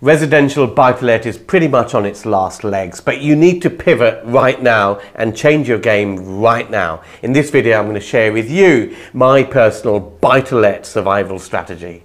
Residential buy-to-let is pretty much on its last legs, but you need to pivot right now and change your game right now. In this video, I'm going to share with you my personal buy-to-let survival strategy.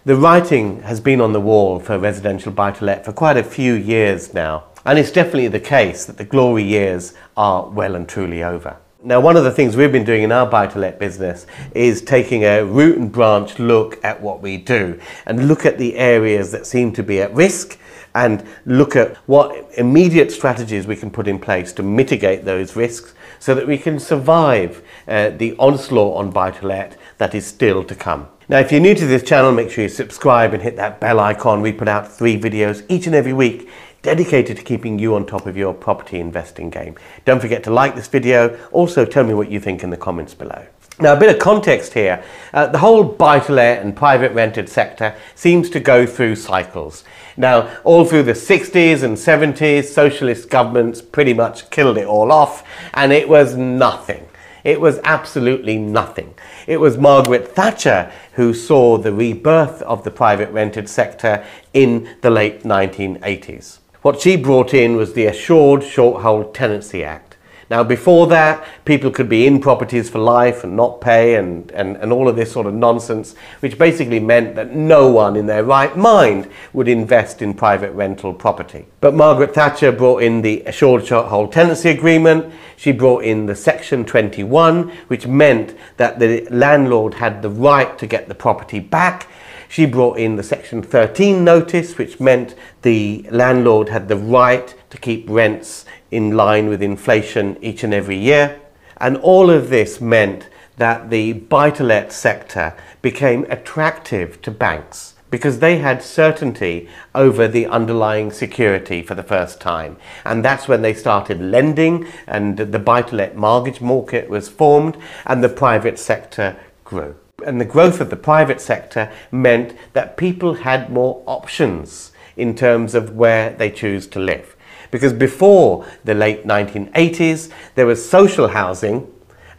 The writing has been on the wall for residential buy-to-let for quite a few years now, and it's definitely the case that the glory years are well and truly over. Now, one of the things we've been doing in our buy-to-let business is taking a root and branch look at what we do and look at the areas that seem to be at risk and look at what immediate strategies we can put in place to mitigate those risks so that we can survive the onslaught on buy-to-let that is still to come. Now, if you're new to this channel, make sure you subscribe and hit that bell icon. We put out 3 videos each and every week dedicated to keeping you on top of your property investing game. Don't forget to like this video. Also, tell me what you think in the comments below. Now, a bit of context here. The whole buy-to-let and private rented sector seems to go through cycles. Now, all through the 60s and 70s, socialist governments pretty much killed it all off, and it was nothing. It was absolutely nothing. It was Margaret Thatcher who saw the rebirth of the private rented sector in the late 1980s. What she brought in was the Assured Short-Hold Tenancy Act. Now, before that, people could be in properties for life and not pay and all of this sort of nonsense, which basically meant that no one in their right mind would invest in private rental property. But Margaret Thatcher brought in the Assured Short-Hold Tenancy Agreement. She brought in the Section 21, which meant that the landlord had the right to get the property back. She brought in the Section 13 notice, which meant the landlord had the right to keep rents in line with inflation each and every year. And all of this meant that the buy-to-let sector became attractive to banks because they had certainty over the underlying security for the first time. And that's when they started lending, and the buy-to-let mortgage market was formed and the private sector grew. And the growth of the private sector meant that people had more options in terms of where they choose to live. Because before the late 1980s, there was social housing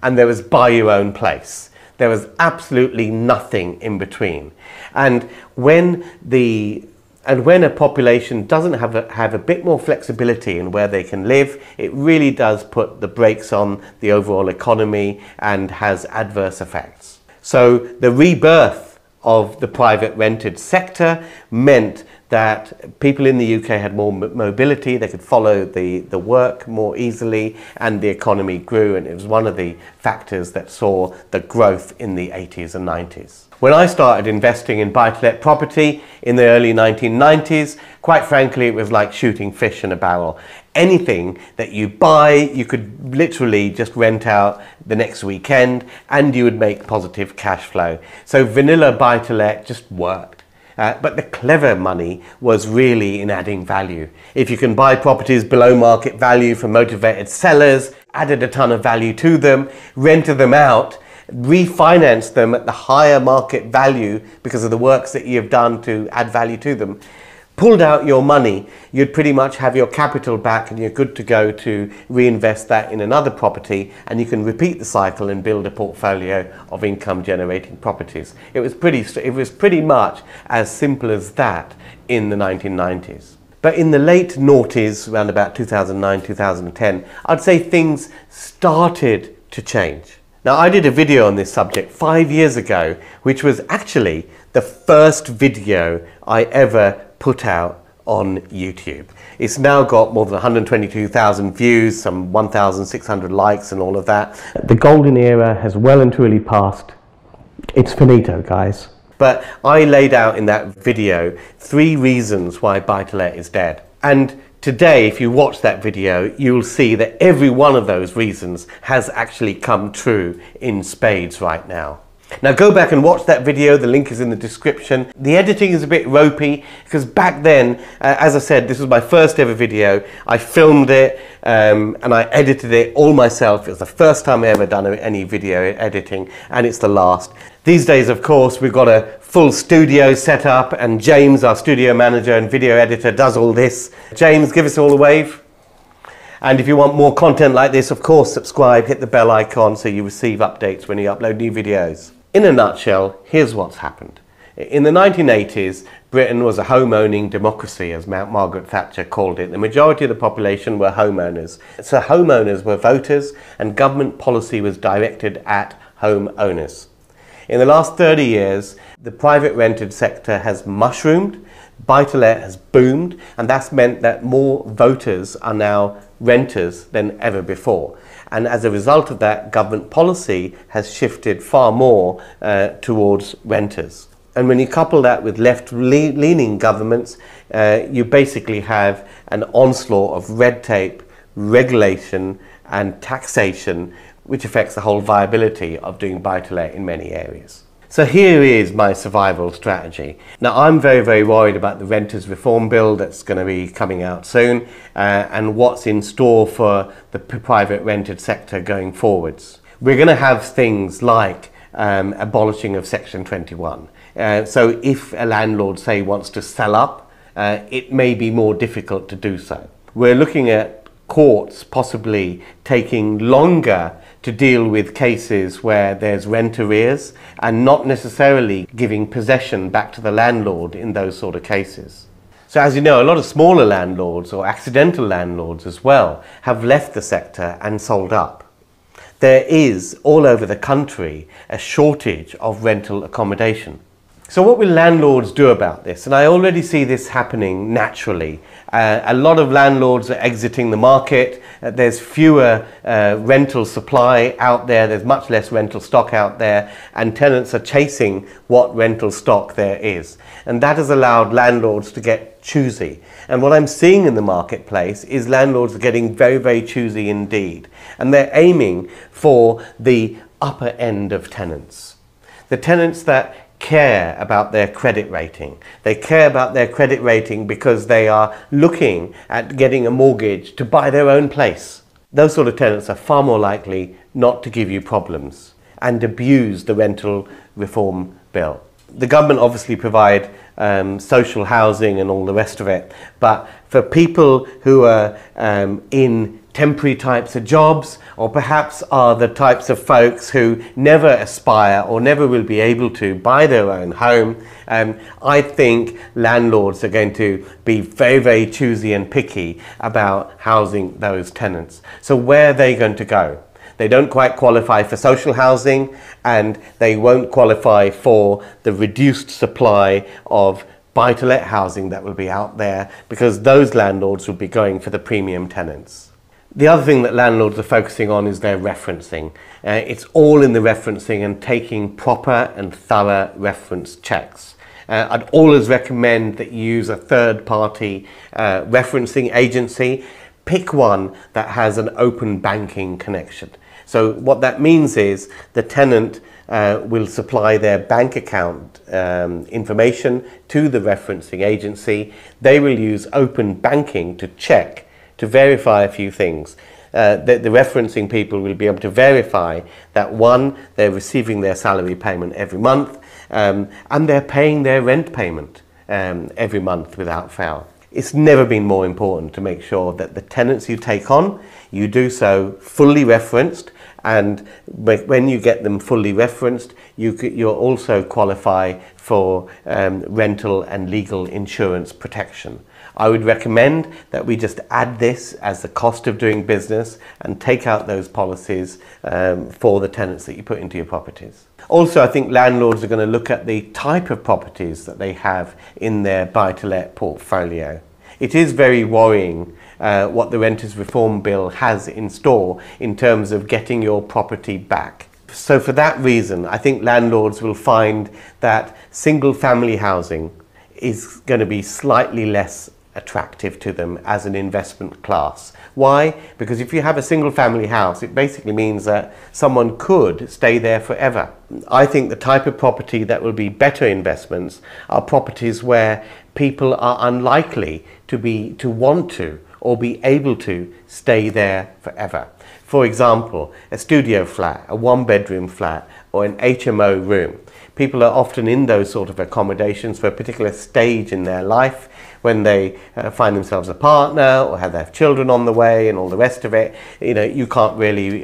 and there was buy your own place. There was absolutely nothing in between. And when a population doesn't have a bit more flexibility in where they can live, it really does put the brakes on the overall economy and has adverse effects. So the rebirth of the private rented sector meant that people in the UK had more mobility, they could follow the work more easily, and the economy grew, and it was one of the factors that saw the growth in the 80s and 90s. When I started investing in buy-to-let property in the early 1990s, quite frankly, it was like shooting fish in a barrel. Anything that you buy, you could literally just rent out the next weekend and you would make positive cash flow. So vanilla buy-to-let just worked. But the clever money was really in adding value. If you can buy properties below market value from motivated sellers, added a ton of value to them, rented them out, refinance them at the higher market value because of the works that you've done to add value to them, pulled out your money, you'd pretty much have your capital back and you're good to go to reinvest that in another property, and you can repeat the cycle and build a portfolio of income generating properties. It was pretty much as simple as that in the 1990s. But in the late noughties, around about 2009, 2010, I'd say things started to change. Now, I did a video on this subject 5 years ago, which was actually the first video I ever put out on YouTube. It's now got more than 122,000 views, some 1,600 likes and all of that. The golden era has well and truly passed. It's finito, guys. But I laid out in that video 3 reasons why buy-to-let is dead. And today, if you watch that video, you'll see that every one of those reasons has actually come true in spades right now. Now go back and watch that video, the link is in the description. The editing is a bit ropey because back then, as I said, this was my first ever video. I filmed it and I edited it all myself. It was the first time I ever done any video editing, and it's the last. These days, of course, we've got a full studio set up, and James, our studio manager and video editor, does all this. James, give us all a wave. And if you want more content like this, of course, subscribe, hit the bell icon so you receive updates when you upload new videos. In a nutshell, here's what's happened. In the 1980s, Britain was a home-owning democracy, as Margaret Thatcher called it. The majority of the population were homeowners. So homeowners were voters, and government policy was directed at homeowners. In the last 30 years, the private rented sector has mushroomed, buy-to-let has boomed, and that's meant that more voters are now renters than ever before. And as a result of that, government policy has shifted far more towards renters. And when you couple that with left-leaning governments, you basically have an onslaught of red tape, regulation and taxation, which affects the whole viability of doing buy-to-let in many areas. So here is my survival strategy. Now, I'm very, very worried about the Renters Reform Bill that's going to be coming out soon and what's in store for the private rented sector going forwards. We're going to have things like abolishing of Section 21. So if a landlord, say, wants to sell up, it may be more difficult to do so. We're looking at courts possibly taking longer to deal with cases where there's rent arrears and not necessarily giving possession back to the landlord in those sort of cases. So as you know, a lot of smaller landlords or accidental landlords as well have left the sector and sold up. There is all over the country a shortage of rental accommodation. So what will landlords do about this? And I already see this happening naturally. A lot of landlords are exiting the market. There's fewer rental supply out there. There's much less rental stock out there, and tenants are chasing what rental stock there is. And that has allowed landlords to get choosy. And what I'm seeing in the marketplace is landlords are getting very, very choosy indeed. And they're aiming for the upper end of tenants. The tenants that care about their credit rating. They care about their credit rating because they are looking at getting a mortgage to buy their own place. Those sort of tenants are far more likely not to give you problems and abuse the rental reform bill. The government obviously provide social housing and all the rest of it, but for people who are in temporary types of jobs, or perhaps are the types of folks who never aspire or never will be able to buy their own home, I think landlords are going to be very, very choosy and picky about housing those tenants. So where are they going to go? They don't quite qualify for social housing, and they won't qualify for the reduced supply of buy-to-let housing that will be out there, because those landlords will be going for the premium tenants. The other thing that landlords are focusing on is their referencing. It's all in the referencing and taking proper and thorough reference checks. I'd always recommend that you use a third-party referencing agency. Pick one that has an open banking connection. So what that means is the tenant will supply their bank account information to the referencing agency. They will use open banking to check, to verify a few things. The referencing people will be able to verify that, one, they're receiving their salary payment every month, and they're paying their rent payment every month without fail. It's never been more important to make sure that the tenants you take on, you do so fully referenced, and when you get them fully referenced, you'll also qualify for rental and legal insurance protection. I would recommend that we just add this as the cost of doing business and take out those policies for the tenants that you put into your properties. Also, I think landlords are going to look at the type of properties that they have in their buy-to-let portfolio. It is very worrying what the Renters Reform Bill has in store in terms of getting your property back. So for that reason, I think landlords will find that single-family housing is going to be slightly less attractive to them as an investment class. Why? Because if you have a single family house, it basically means that someone could stay there forever. I think the type of property that will be better investments are properties where people are unlikely to want to or be able to stay there forever. For example, a studio flat, a one-bedroom flat, or an HMO room. People are often in those sort of accommodations for a particular stage in their life, when they find themselves a partner or have their children on the way and all the rest of it. You know, you can't really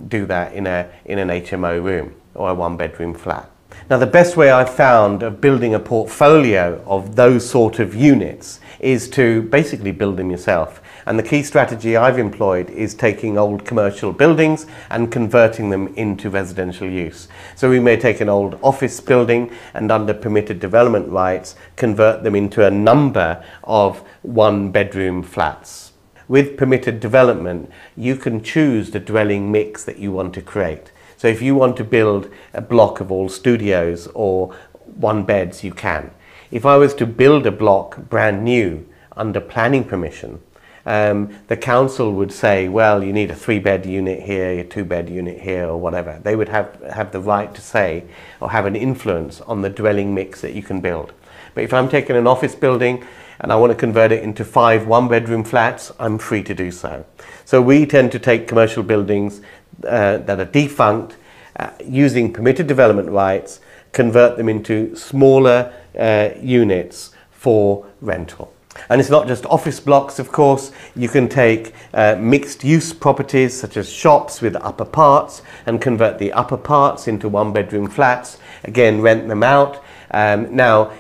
do that in an HMO room or a one-bedroom flat. Now, the best way I've found of building a portfolio of those sort of units is to basically build them yourself. And the key strategy I've employed is taking old commercial buildings and converting them into residential use. So we may take an old office building and, under permitted development rights, convert them into a number of one-bedroom flats. With permitted development, you can choose the dwelling mix that you want to create. So if you want to build a block of all studios or one beds, you can. If I was to build a block brand new under planning permission, the council would say, well, you need a 3-bed unit here, a 2-bed unit here, or whatever. They would have the right to say or have an influence on the dwelling mix that you can build. But if I'm taking an office building and I want to convert it into 5 one-bedroom flats, I'm free to do so. So we tend to take commercial buildings that are defunct, using permitted development rights, convert them into smaller units for rental. And it's not just office blocks, of course. You can take mixed-use properties such as shops with upper parts and convert the upper parts into one-bedroom flats, again rent them out. Now,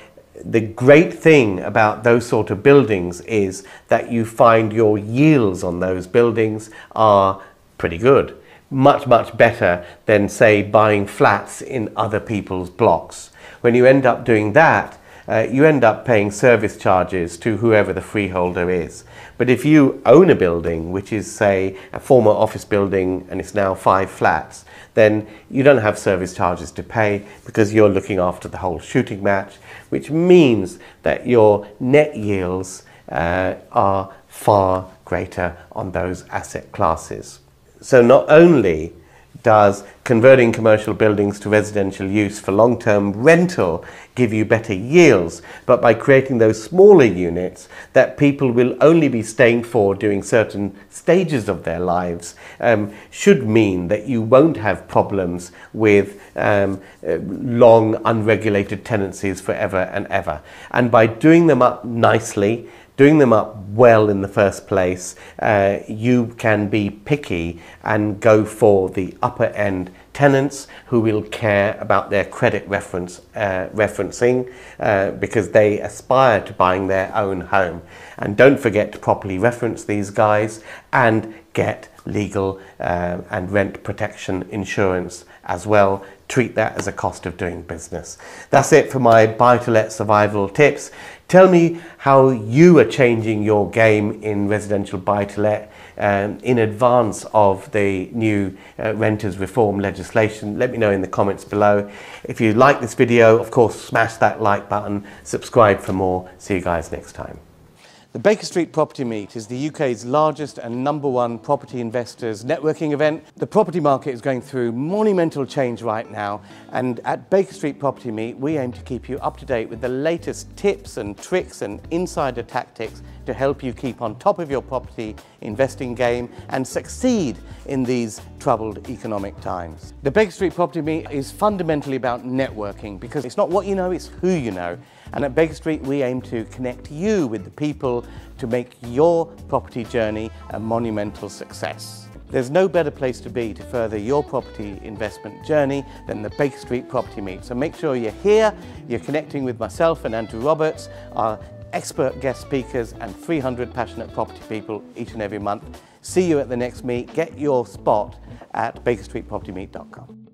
the great thing about those sort of buildings is that you find your yields on those buildings are pretty good. Much, much better than, say, buying flats in other people's blocks. When you end up doing that, you end up paying service charges to whoever the freeholder is. But if you own a building, which is, say, a former office building and it's now 5 flats, then you don't have service charges to pay because you're looking after the whole shooting match, which means that your net yields are far greater on those asset classes. So not only does converting commercial buildings to residential use for long-term rental give you better yields, but by creating those smaller units that people will only be staying for during certain stages of their lives, should mean that you won't have problems with long unregulated tenancies forever and ever. And by doing them up nicely, doing them up well in the first place, you can be picky and go for the upper end tenants who will care about their credit referencing because they aspire to buying their own home. And don't forget to properly reference these guys and get legal and rent protection insurance as well. Treat that as a cost of doing business. That's it for my buy-to-let survival tips. Tell me how you are changing your game in residential buy-to-let in advance of the new renters reform legislation. Let me know in the comments below. If you like this video, of course, smash that like button, subscribe for more. See you guys next time. The Baker Street Property Meet is the UK's largest and #1 property investors networking event. The property market is going through monumental change right now, and at Baker Street Property Meet we aim to keep you up to date with the latest tips and tricks and insider tactics to help you keep on top of your property investing game and succeed in these troubled economic times. The Baker Street Property Meet is fundamentally about networking, because it's not what you know, it's who you know. And at Baker Street we aim to connect you with the people to make your property journey a monumental success. There's no better place to be to further your property investment journey than the Baker Street Property Meet. So make sure you're here, you're connecting with myself and Andrew Roberts, our expert guest speakers, and 300 passionate property people each and every month. See you at the next meet. Get your spot at bakerstreetpropertymeet.com.